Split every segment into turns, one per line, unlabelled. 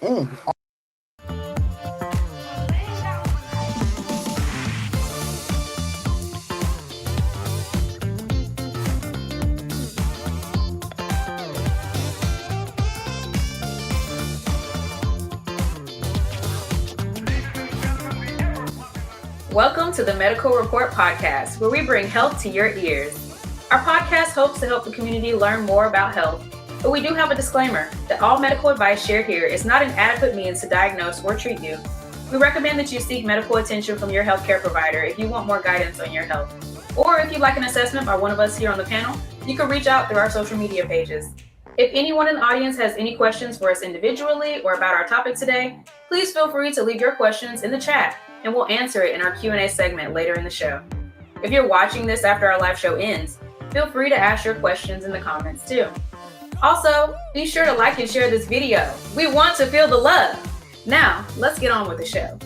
Mm.
Welcome to the Medical Report Podcast, where we bring health to your ears. Our podcast hopes to help the community learn more about health, but we do have a disclaimer that all medical advice shared here is not an adequate means to diagnose or treat you. We recommend that you seek medical attention from your healthcare provider if you want more guidance on your health. Or if you'd like an assessment by one of us here on the panel, you can reach out through our social media pages. If anyone in the audience has any questions for us individually or about our topic today, please feel free to leave your questions in the chat, and we'll answer it in our Q&A segment later in the show. If you're watching this after our live show ends, feel free to ask your questions in the comments too. Also, be sure to like and share this video. We want to feel the love. Now, let's get on with the show.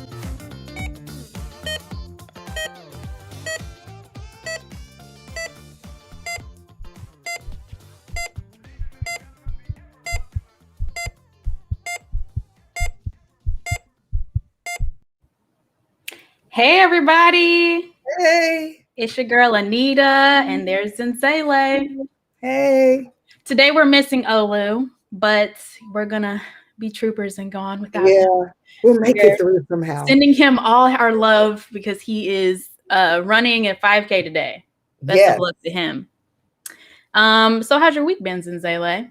Hey, everybody.
Hey.
It's your girl, Anita, and there's Zinzele.
Hey.
Today, we're missing Olu, but we're going to be troopers and go on without him.
Yeah, we'll make it through somehow.
Sending him all our love because he is running at 5K today. Best of luck to him. So how's your week been, Zinzele?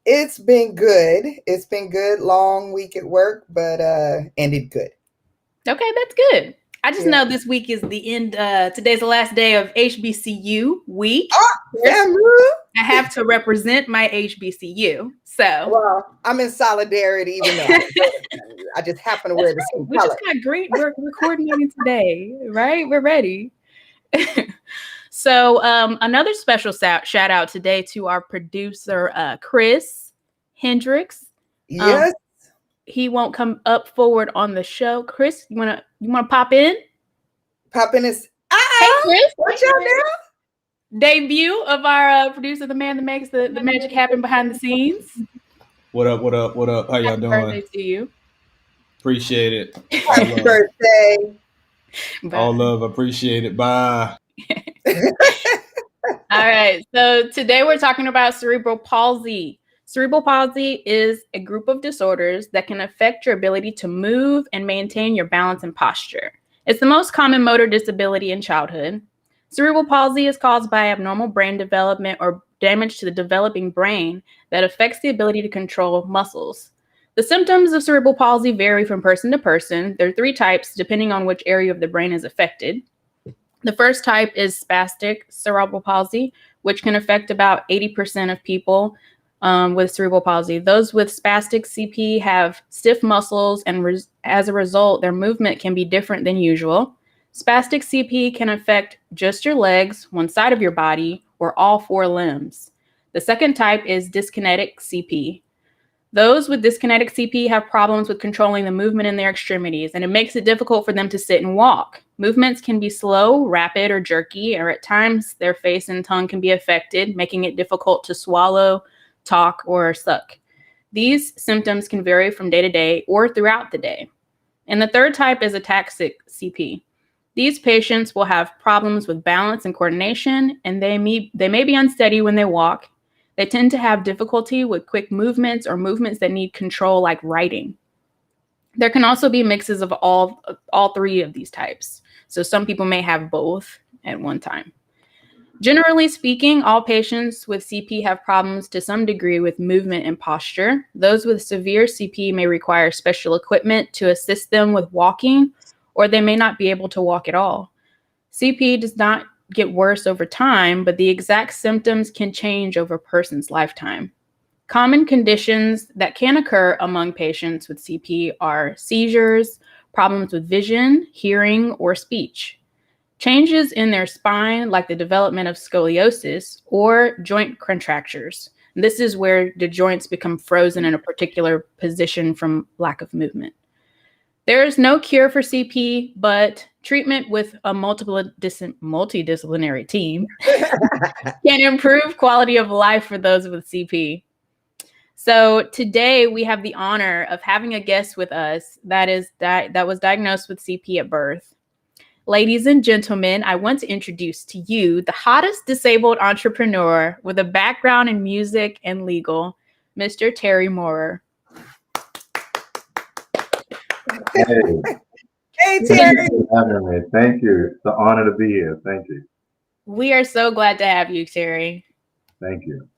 It's been good. It's been good. Long week at work, but ended good.
Okay, that's good. I just know this week is the end. Today's the last day of HBCU week. I have to represent my HBCU. So,
well, I'm in solidarity, even though I just happen to wear the same color.
Which is kind of great. We're coordinating today, right? We're ready. So, another special shout out today to our producer, Chris Hendricks.
Yes.
He won't come up forward on the show. Chris, you wanna pop in?
Pop in is
hey Chris,
what's your name?
Debut of our producer, the man that makes the magic happen behind the scenes.
What up? How y'all doing?
Happy birthday to you.
Appreciate it.
Happy birthday.
All love, appreciate it. Bye.
All right. So today we're talking about cerebral palsy. Cerebral palsy is a group of disorders that can affect your ability to move and maintain your balance and posture. It's the most common motor disability in childhood. Cerebral palsy is caused by abnormal brain development or damage to the developing brain that affects the ability to control muscles. The symptoms of cerebral palsy vary from person to person. There are 3 types depending on which area of the brain is affected. The first type is spastic cerebral palsy, which can affect about 80% of people with cerebral palsy. Those with spastic CP have stiff muscles, and as a result, their movement can be different than usual. Spastic CP can affect just your legs, one side of your body, or all 4 limbs. The second type is dyskinetic CP. Those with dyskinetic CP have problems with controlling the movement in their extremities, and it makes it difficult for them to sit and walk. Movements can be slow, rapid, or jerky, or at times their face and tongue can be affected, making it difficult to swallow, talk, or suck. These symptoms can vary from day to day or throughout the day. And the third type is ataxic CP. These patients will have problems with balance and coordination, and they may be unsteady when they walk. They tend to have difficulty with quick movements or movements that need control, like writing. There can also be mixes of all 3 of these types. So some people may have both at one time. Generally speaking, all patients with CP have problems to some degree with movement and posture. Those with severe CP may require special equipment to assist them with walking, or they may not be able to walk at all. CP does not get worse over time, but the exact symptoms can change over a person's lifetime. Common conditions that can occur among patients with CP are seizures, problems with vision, hearing, or speech. Changes in their spine, like the development of scoliosis, or joint contractures. This is where the joints become frozen in a particular position from lack of movement. There is no cure for CP, but treatment with a multidisciplinary team can improve quality of life for those with CP. So today we have the honor of having a guest with us that was diagnosed with CP at birth. Ladies and gentlemen, I want to introduce to you the hottest disabled entrepreneur with a background in music and legal, Mr. Terry Moorer.
Hey,
Terry.
thank you for having me. Thank you. It's an honor to be here. Thank you.
We are so glad to have you, Terry.
Thank you.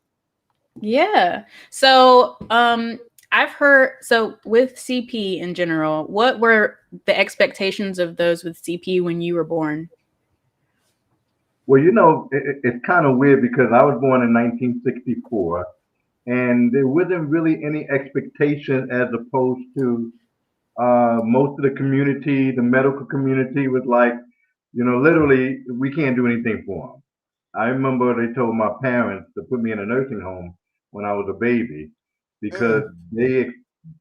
Yeah. So, I've heard, so with CP in general, what were the expectations of those with CP when you were born?
Well, it's kind of weird because I was born in 1964, and there wasn't really any expectation as opposed to most of the community, the medical community was like, literally, we can't do anything for them. I remember they told my parents to put me in a nursing home when I was a baby because they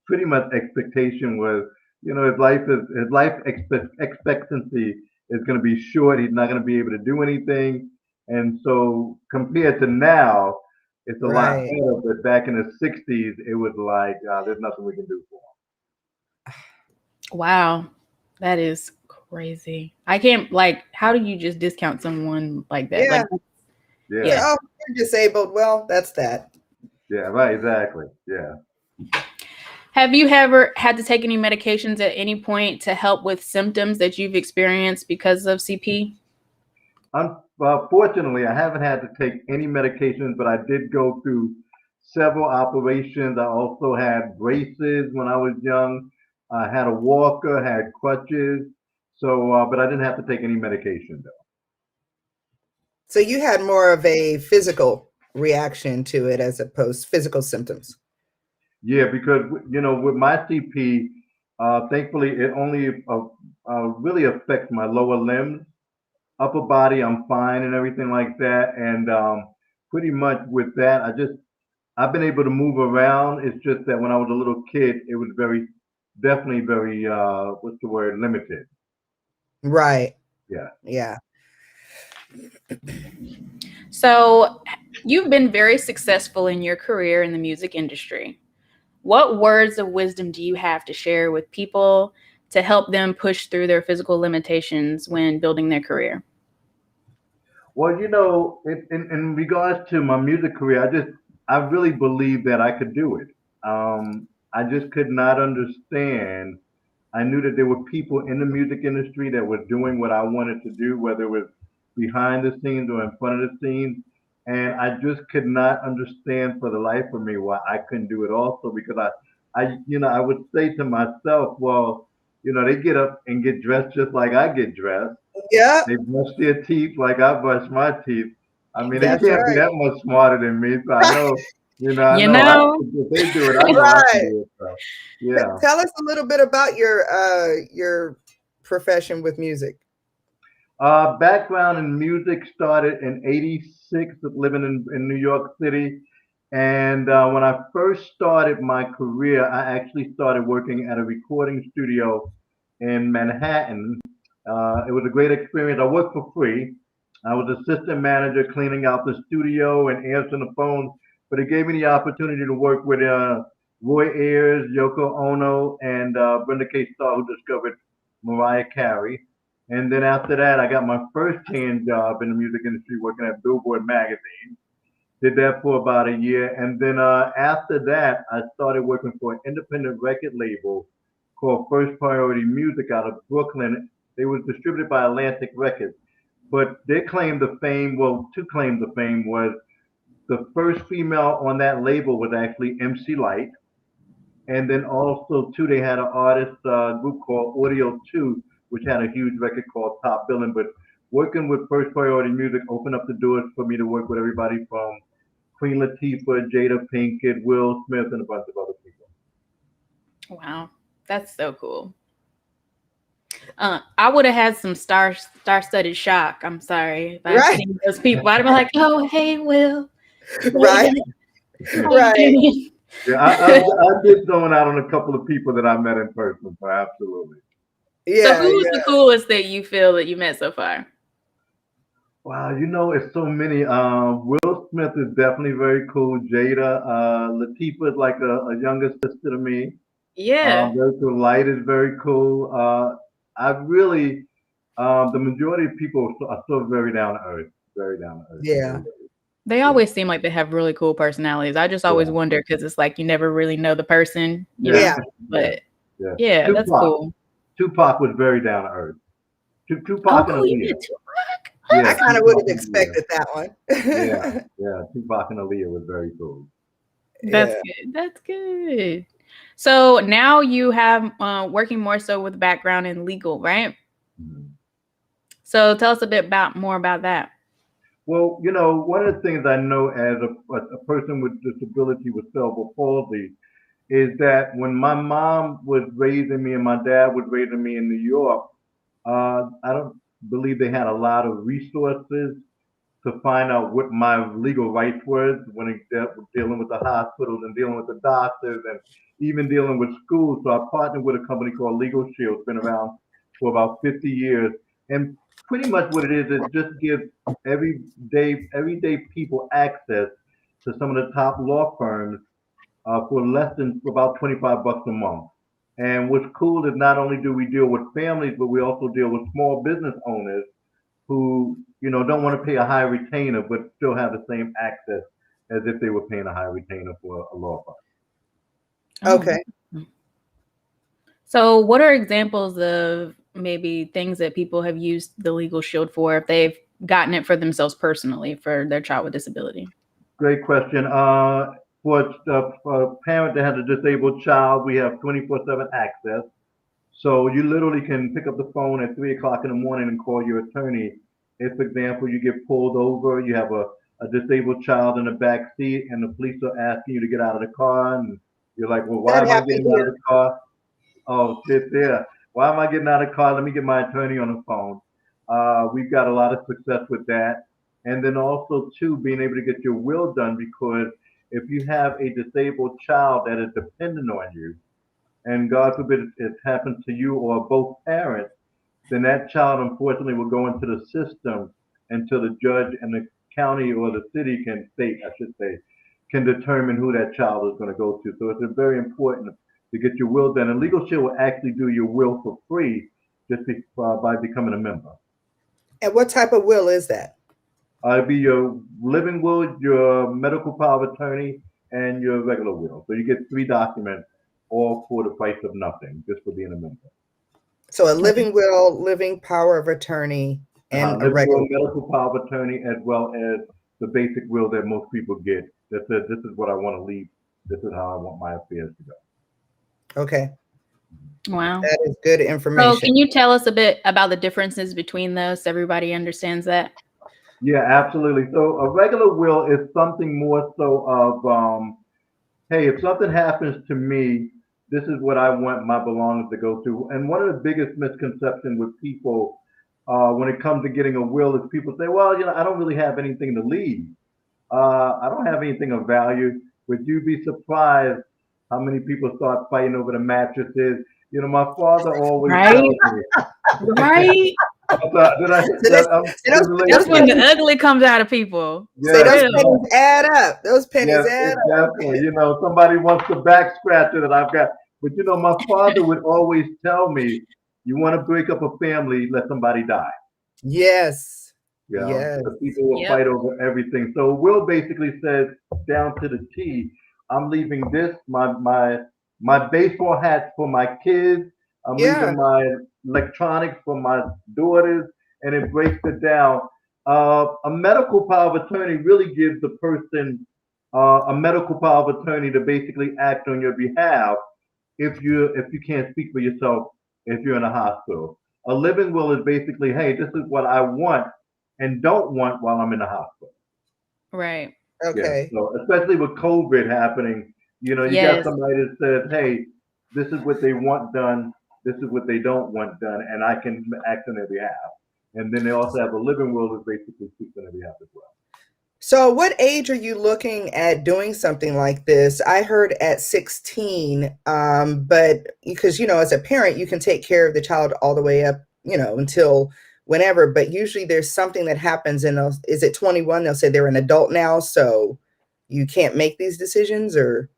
pretty much expectation was, his life expectancy is going to be short. He's not going to be able to do anything, and so compared to now, it's a lot
Right.
better. But back in the '60s, it was like there's nothing we can do for him.
Wow, that is crazy. I can't, like, how do you just discount someone like that?
Yeah.
Like,
Yeah.
Oh, you're disabled. Well, that's that.
Yeah, right, exactly. Yeah.
Have you ever had to take any medications at any point to help with symptoms that you've experienced because of CP?
Fortunately, I haven't had to take any medications, but I did go through several operations. I also had braces when I was young. I had a walker, had crutches. So, but I didn't have to take any medication though.
So you had more of a physical reaction to it as opposed to physical symptoms.
Yeah, because with my CP, thankfully it only really affects my lower limbs. Upper body, I'm fine and everything like that. And pretty much with that, I've been able to move around. It's just that when I was a little kid, it was definitely very, what's the word, limited.
Right.
Yeah.
Yeah.
So you've been very successful in your career in the music industry. What words of wisdom do you have to share with people to help them push through their physical limitations when building their career?
Well, in regards to my music career, I really believe that I could do it. I just could not understand. I knew that there were people in the music industry that were doing what I wanted to do, whether it was behind the scenes or in front of the scenes. And I just could not understand for the life of me why I couldn't do it also because I would say to myself, well, they get up and get dressed just like I get dressed.
Yeah.
They brush their teeth like I brush my teeth. I mean, they
That's
can't be
right.
that much smarter than me. So I know, if they do it, I know I can
Right.
do it. So, yeah.
Tell us a little bit about your profession with music.
Background in music started in '86, living in New York City. And when I first started my career, I actually started working at a recording studio in Manhattan. It was a great experience. I worked for free. I was assistant manager cleaning out the studio and answering the phones, but it gave me the opportunity to work with Roy Ayers, Yoko Ono, and Brenda K. Starr, who discovered Mariah Carey. And then after that, I got my first paying job in the music industry working at Billboard magazine. Did that for about a year. And then after that, I started working for an independent record label called First Priority Music out of Brooklyn. They was distributed by Atlantic Records. But their claim to fame, well, two claims to fame was the first female on that label was actually MC Light. And then also, too, they had an artist group called Audio 2, which had a huge record called Top Billin'. But working with First Priority Music opened up the doors for me to work with everybody from Queen Latifah, Jada Pinkett, Will Smith, and a bunch of other people.
Wow, that's so cool. I would have had some star-studded shock. I'm sorry if I've seen those people. I'd be like, "Oh, hey, Will."
Right. Right.
Yeah, I did throwing out on a couple of people that I met in person, so absolutely.
Yeah.
So who's the coolest that you feel that you met so far?
Wow, it's so many. Will Smith is definitely very cool. Jada, Latifah is like a younger sister to me.
Yeah.
Very cool. Light is very cool. I really, the majority of people are still very down to earth. Very down to earth.
Yeah.
They always seem like they have really cool personalities. I just always wonder because it's like you never really know the person, you know. But yeah, that's cool.
Tupac was very down to earth.
Oh,
Tupac and
cool. You
Aaliyah.
did Tupac?
Yeah,
I kind of would have expected that one.
yeah. Tupac and Aaliyah was very cool.
That's good. That's good. So now you have working more so with background in legal, right?
Mhm.
So tell us a bit more about that.
Well, one of the things I know as a person with disability with cerebral palsy is that when my mom was raising me and my dad was raising me in New York, I don't believe they had a lot of resources to find out what my legal rights was when it dealt with dealing with the hospitals and dealing with the doctors and even dealing with schools. So I partnered with a company called Legal Shield. It's been around for about 50 years. And pretty much what it is just gives everyday people access to some of the top law firms for less than about 25 bucks a month. And what's cool is not only do we deal with families, but we also deal with small business owners who, don't want to pay a high retainer, but still have the same access as if they were paying a high retainer for a law firm.
Okay.
So what are examples of maybe things that people have used the Legal Shield for if they've gotten it for themselves personally for their child with disability?
Great question. For a parent that has a disabled child, we have 24/7 access. So you literally can pick up the phone at 3 o'clock in the morning and call your attorney. If, for example, you get pulled over, you have a disabled child in the back seat, and the police are asking you to get out of the car, and you're like, well, why
That
am I
happened
getting out of
here.
the car? Oh, shit, yeah. Why am I getting out of the car? Let me get my attorney on the phone. We've got a lot of success with that. And then also, too, being able to get your will done because if you have a disabled child that is dependent on you, and God forbid it happens to you or both parents, then that child unfortunately will go into the system until the judge and the county or the city state, I should say, can determine who that child is going to go to. So it's very important to get your will done. And Legal Shield will actually do your will for free by becoming a member.
And what type of will is that?
It'll be your living will, your medical power of attorney, and your regular will. So you get 3 documents, all for the price of nothing, just for being a member.
So a living will, living power of attorney, and a
Living
regular
will, medical power of attorney, as well as the basic will that most people get. That says, this is what I want to leave. This is how I want my affairs to go.
Okay.
Wow.
That is good information.
So can you tell us a bit about the differences between those so everybody understands that?
Yeah, absolutely. So a regular will is something more so of, hey, if something happens to me, this is what I want my belongings to go to. And one of the biggest misconceptions with people when it comes to getting a will is people say, well, I don't really have anything to leave. I don't have anything of value. Would you be surprised how many people start fighting over the mattresses? My father always tells me.
Right? That's when the ugly comes out of people.
Yeah,
so those pennies add up. Those pennies add up.
Definitely. Somebody wants the back scratcher that I've got. But my father would always tell me, you want to break up a family, let somebody die.
Yes.
Yes. So people will fight over everything. So will basically says down to the T, I'm leaving this, my baseball hats for my kids. I'm leaving my electronics for my daughters, and it breaks it down. A medical power of attorney really gives the person a medical power of attorney to basically act on your behalf if you can't speak for yourself if you're in a hospital. A living will is basically, hey, this is what I want and don't want while I'm in the hospital.
Right.
Okay.
Yeah, so especially with COVID happening, you got somebody that says, hey, this is what they want done, this is what they don't want done, and I can act on their behalf. And then they also have a living will that basically speaks on their behalf as well.
So what age are you looking at doing something like this? I heard at 16, but because, as a parent, you can take care of the child all the way up, until whenever, but usually there's something that happens and is it 21? They'll say they're an adult now, so you can't make these decisions, or?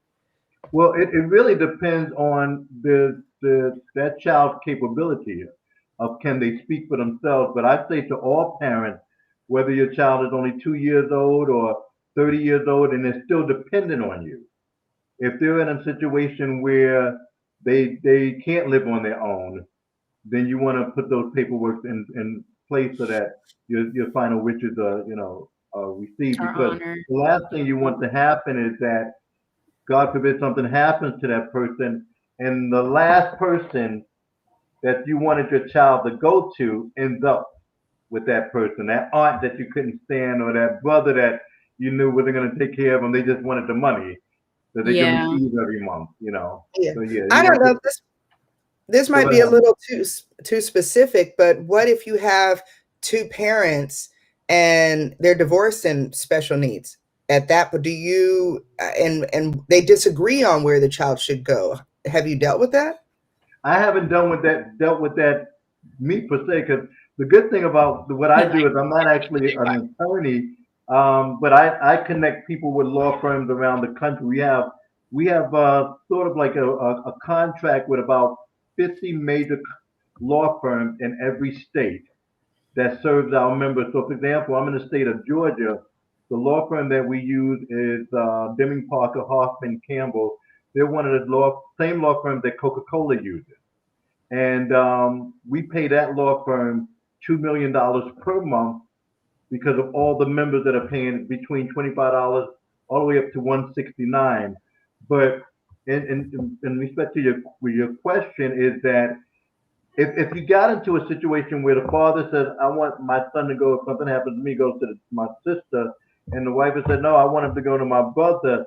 Well, it really depends on that child's capability of can they speak for themselves. But I say to all parents, whether your child is only 2 years old or 30 years old and they're still dependent on you, if they're in a situation where they can't live on their own, then you want to put those paperwork in place so that your final wishes are received.
Our
Because
honor.
the last thing you want to happen is that, God forbid, something happens to that person, and the last person that you wanted your child to go to ends up with that person, that aunt that you couldn't stand, or that brother that you knew wasn't going to take care of them. They just wanted the money that they can
Yeah.
receive every month,
Yeah.
So yeah,
I don't know if this might be a little too specific, but what if you have two parents and they're divorced and special needs? At that, but do you and they disagree on where the child should go? Have you dealt with that?
I haven't dealt with that me per se, because the good thing about what I do is I'm not actually an attorney, but I connect people with law firms around the country. We have sort of like a contract with about 50 major law firms in every state that serves our members. So, for example, I'm in the state of Georgia. The law firm that we use is Deming Parker Hoffman Campbell. They're one of the same law firms that Coca-Cola uses. And we pay that law firm $2 million per month because of all the members that are paying between $25 all the way up to $169. But in respect to your question, is that if you got into a situation where the father says, I want my son to go, if something happens to me, goes to my sister, and the wife has said, no, I want him to go to my brother,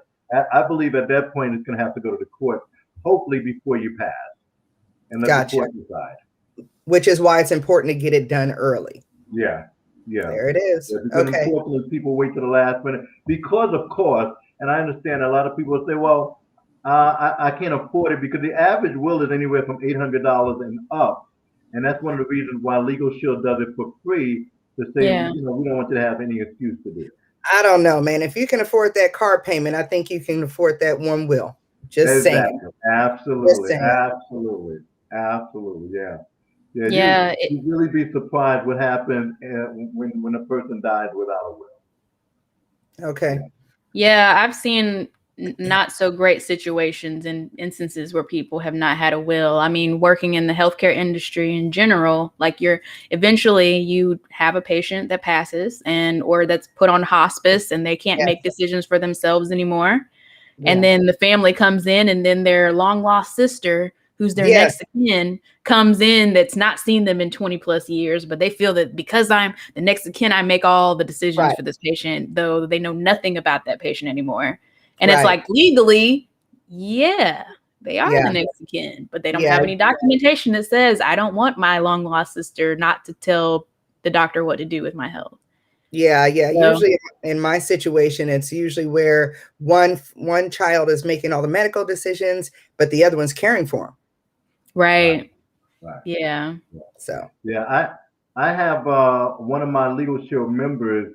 I believe at that point it's going to have to go to the court, hopefully before you pass, and let the court decide.
Which is why it's important to get it done early.
Yeah.
There it is.
Because
okay.
Unfortunately, people wait to the last minute because of cost, and I understand a lot of people say, well, I can't afford it, because the average will is anywhere from $800 and up. And that's one of the reasons why Legal Shield does it for free, to say, we don't want you to have any excuse to do it.
I don't know, man. If you can afford that car payment, I think you can afford that one will. Just saying.
Absolutely. Yeah. You'd really be surprised what happens when a person dies without a will.
Okay.
Yeah, I've seen not so great situations and instances where people have not had a will. I mean, working in the healthcare industry in general, like eventually you have a patient that passes or that's put on hospice and they can't make decisions for themselves anymore. Yeah. And then the family comes in, and then their long lost sister, who's their next of kin, comes in, that's not seen them in 20 plus years, but they feel that because I'm the next of kin, I make all the decisions for this patient, though they know nothing about that patient anymore. And it's like, legally, they are the next of kin, but they don't have any documentation that says, I don't want my long lost sister not to tell the doctor what to do with my health.
Yeah. So, usually in my situation, it's usually where one child is making all the medical decisions, but the other one's caring for him.
Right. Yeah.
So.
Yeah, I have one of my Legal Shield members.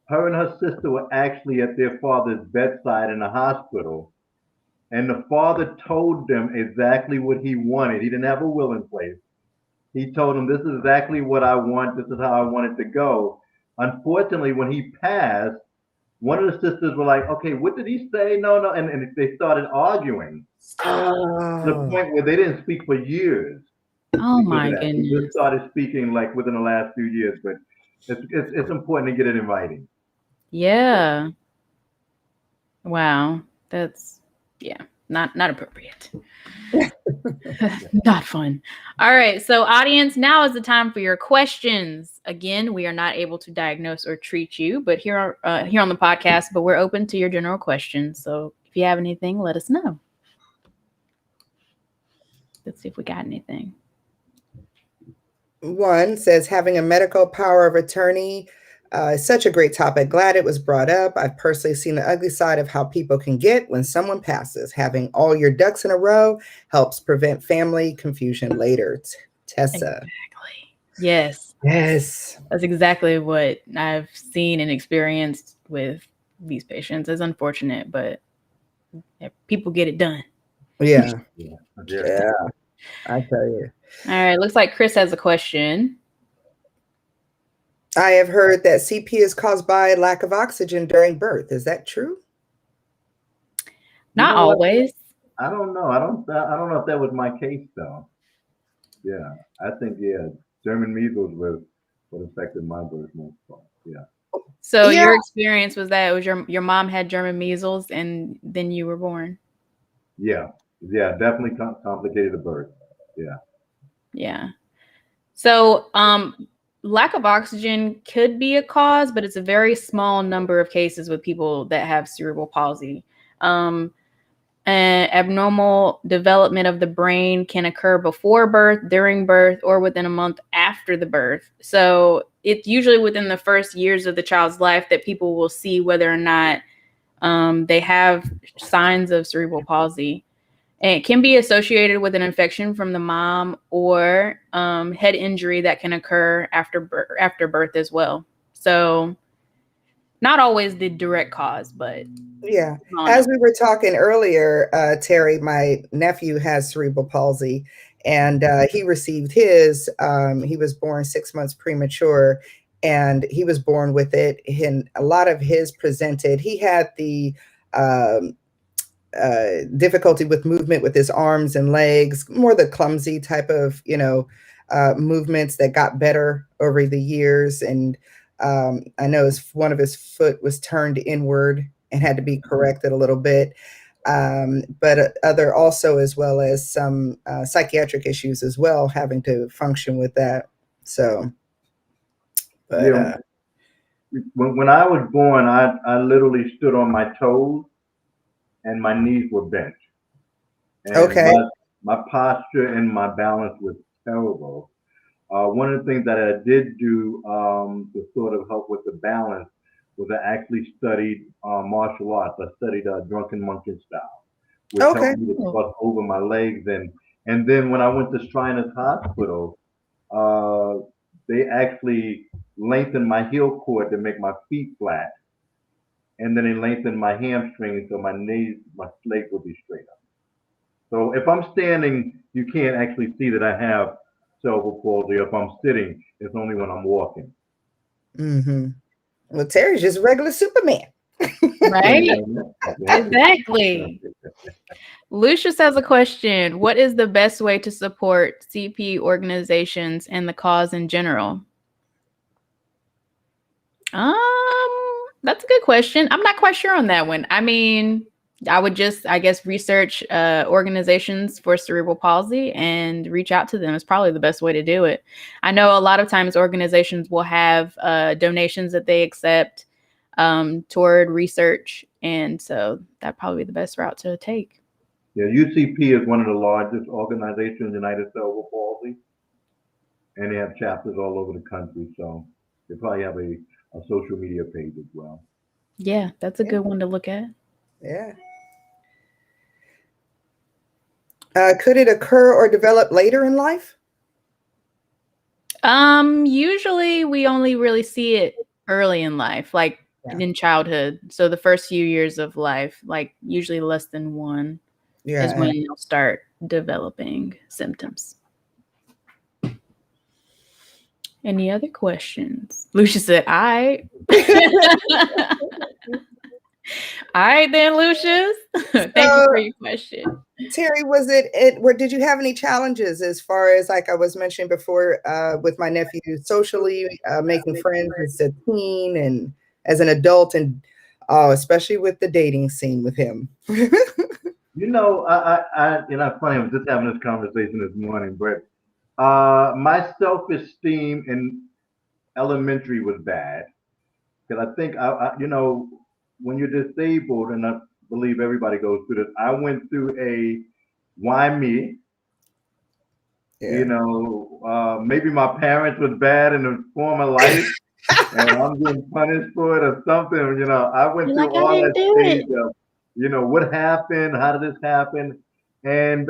Her and her sister were actually at their father's bedside in the hospital, and the father told them exactly what he wanted. He didn't have a will in place. He told them, this is exactly what I want. This is how I want it to go. Unfortunately, when he passed, one of the sisters were like, okay, what did he say? No. And they started arguing to the point where they didn't speak for years.
Oh my goodness.
They just started speaking like within the last few years, but it's important to get it in writing.
Yeah. Wow. That's not appropriate. Not fun. All right. So audience, now is the time for your questions. Again, we are not able to diagnose or treat you, but here on the podcast, but we're open to your general questions. So if you have anything, let us know. Let's see if we got anything.
One says, having a medical power of attorney is such a great topic. Glad it was brought up. I've personally seen the ugly side of how people can get when someone passes. Having all your ducks in a row helps prevent family confusion later. Tessa.
Exactly. Yes.
Yes.
That's exactly what I've seen and experienced with these patients. It's unfortunate, but people get it done.
Yeah.
Yeah.
Yeah. I tell you.
All right. Looks like Chris has a question.
I have heard that CP is caused by lack of oxygen during birth. Is that true?
Not always.
I don't know. I don't know if that was my case though. Yeah, I think German measles was what affected my birth most part. Yeah.
So
Yeah.
your experience was that it was your mom had German measles and then you were born.
Yeah, definitely complicated the birth. Yeah.
Yeah. So lack of oxygen could be a cause, but it's a very small number of cases with people that have cerebral palsy. And abnormal development of the brain can occur before birth, during birth, or within a month after the birth. So it's usually within the first years of the child's life that people will see whether or not they have signs of cerebral palsy. And it can be associated with an infection from the mom or head injury that can occur after birth as well. So not always the direct cause, but
yeah. As we were talking earlier, Terry, my nephew has cerebral palsy, and he received his. He was born 6 months premature, and he was born with it. And a lot of his presented. He had the difficulty with movement with his arms and legs, more the clumsy type of, movements that got better over the years. And I know one of his foot was turned inward and had to be corrected a little bit. But other also, as well as some psychiatric issues as well, having to function with that. So, but
yeah, when I was born, I literally stood on my toes and my knees were bent. And
okay.
my posture and my balance was terrible. One of the things that I did do to sort of help with the balance was I actually studied martial arts. I studied drunken monkey style, which helped me to cross over my legs. And then when I went to Shriners Hospital, they actually lengthened my heel cord to make my feet flat. And then they lengthened my hamstring so my legs would be straight up. So if I'm standing, you can't actually see that I have cerebral palsy. If I'm sitting, it's only when I'm walking.
Mm-hmm. Well, Terry's just regular Superman.
Right? Exactly. Lucius has a question. What is the best way to support CP organizations and the cause in general? That's a good question. I'm not quite sure on that one. I mean, I would just, I guess, research organizations for cerebral palsy and reach out to them is probably the best way to do it. I know a lot of times organizations will have donations that they accept toward research. And so that'd probably be the best route to take.
Yeah, UCP is one of the largest organizations, United Cerebral Palsy, and they have chapters all over the country. So they probably have a social media page as well.
Yeah, that's a good one to look at.
Yeah. Could it occur or develop later in life?
Usually we only really see it early in life, like in childhood. So the first few years of life, like usually less than 1 is when you'll start developing symptoms. Any other questions? Lucius said, all right. All right then, Lucius. Thank you for your question.
Terry, was where did you have any challenges as far as, like I was mentioning before, with my nephew, socially making friends as a teen and as an adult, and especially with the dating scene with him?
You know, funny, I was just having this conversation this morning, but my self-esteem in elementary was bad because I think when you're disabled, and I believe everybody goes through this. I went through a why me?
Yeah.
Maybe my parents was bad in a former life, and I'm getting punished for it or something. I went through all that stage of, what happened? How did this happen? And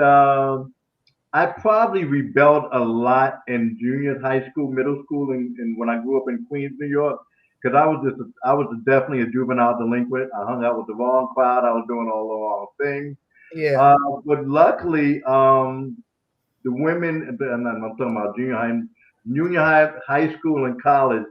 I probably rebelled a lot in junior high school, middle school, and when I grew up in Queens, New York, because I was definitely a juvenile delinquent. I hung out with the wrong crowd. I was doing all the wrong things.
Yeah.
But luckily, the women, and I'm talking about junior high school, and college,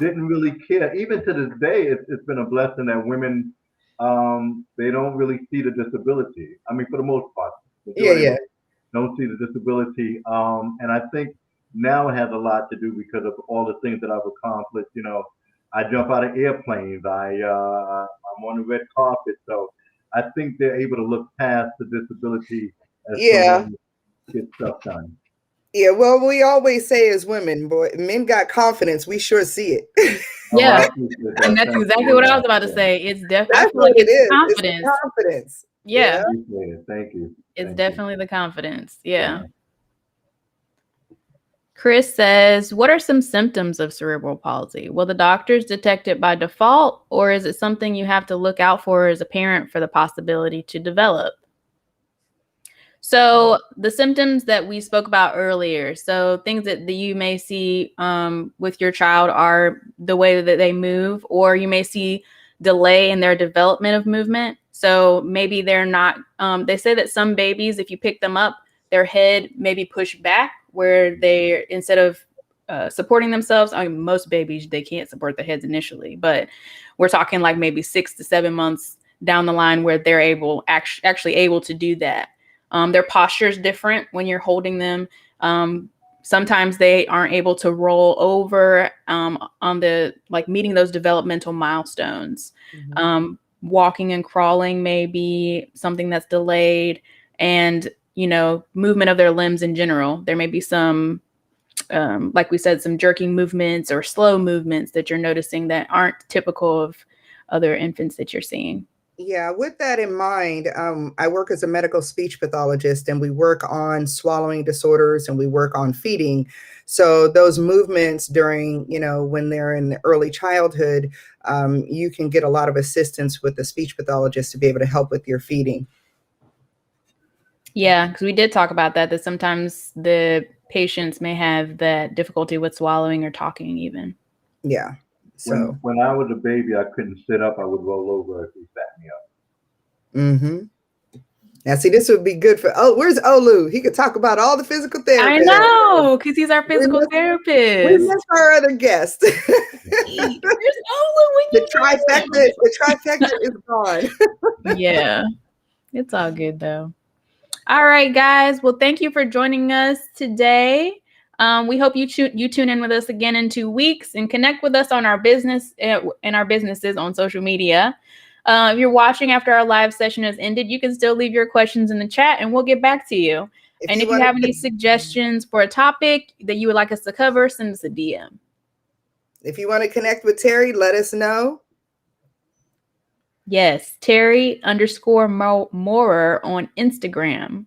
didn't really care. Even to this day, it's been a blessing that women, they don't really see the disability. I mean, for the most part,
Yeah.
majority of
Yeah.
them don't see the disability. And I think now it has a lot to do because of all the things that I've accomplished. You know, I jump out of airplanes. I'm on the red carpet. So I think they're able to look past the disability as
Yeah.
someone gets stuff done.
Yeah. Well, we always say as women, boy, men got confidence. We sure see it.
Oh,
Yeah.
I appreciate that.
And that's
Thank you.
exactly what I was
Yeah,
about to
yeah.
say. It's definitely, I
That's
feel like
what it
it's
is.
confidence.
It's the confidence.
Yeah.
Appreciate it. Thank you.
It's
Thank you.
definitely the confidence. Yeah.
Yeah.
Chris says, what are some symptoms of cerebral palsy? Will the doctors detect it by default, or is it something you have to look out for as a parent for the possibility to develop? So the symptoms that we spoke about earlier, so things that you may see with your child are the way that they move, or you may see delay in their development of movement. So maybe they're not, they say that some babies, if you pick them up, their head may be pushed back where they, instead of supporting themselves, I mean, most babies, they can't support their heads initially, but we're talking like maybe 6 to 7 months down the line where they're actually able to do that. Their posture is different when you're holding them. Sometimes they aren't able to roll over on the, like, meeting those developmental milestones.
Mm-hmm.
Walking and crawling may be something that's delayed, and, you know, movement of their limbs in general. There may be some, like we said, some jerking movements or slow movements that you're noticing that aren't typical of other infants that you're seeing.
Yeah, with that in mind, I work as a medical speech pathologist, and we work on swallowing disorders and we work on feeding. So those movements during, you know, when they're in early childhood, you can get a lot of assistance with the speech pathologist to be able to help with your feeding.
Yeah, because we did talk about that sometimes the patients may have that difficulty with swallowing or talking even.
Yeah. So
When I was a baby, I couldn't sit up. I would roll over if he sat me up.
mm-hmm. Now, see, this would be good for, oh, where's Olu? He could talk about all the physical therapists.
I know, because he's our physical therapist.
We missed our other guest.
Where's Olu when you
The trifecta is gone.
Yeah, it's all good though. All right, guys. Well, thank you for joining us today. We hope you tune in with us again in 2 weeks and connect with us on our business and our businesses on social media. If you're watching after our live session has ended, you can still leave your questions in the chat and we'll get back to you. If you have any suggestions for a topic that you would like us to cover, send us a DM.
If you want to connect with Terry, let us know.
Yes, Terry_Moorer on Instagram.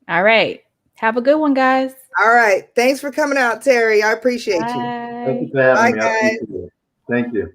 All right. Have a good one, guys.
All right. Thanks for coming out, Terry. I appreciate you.
Thank you for having me. I appreciate it. Thank you.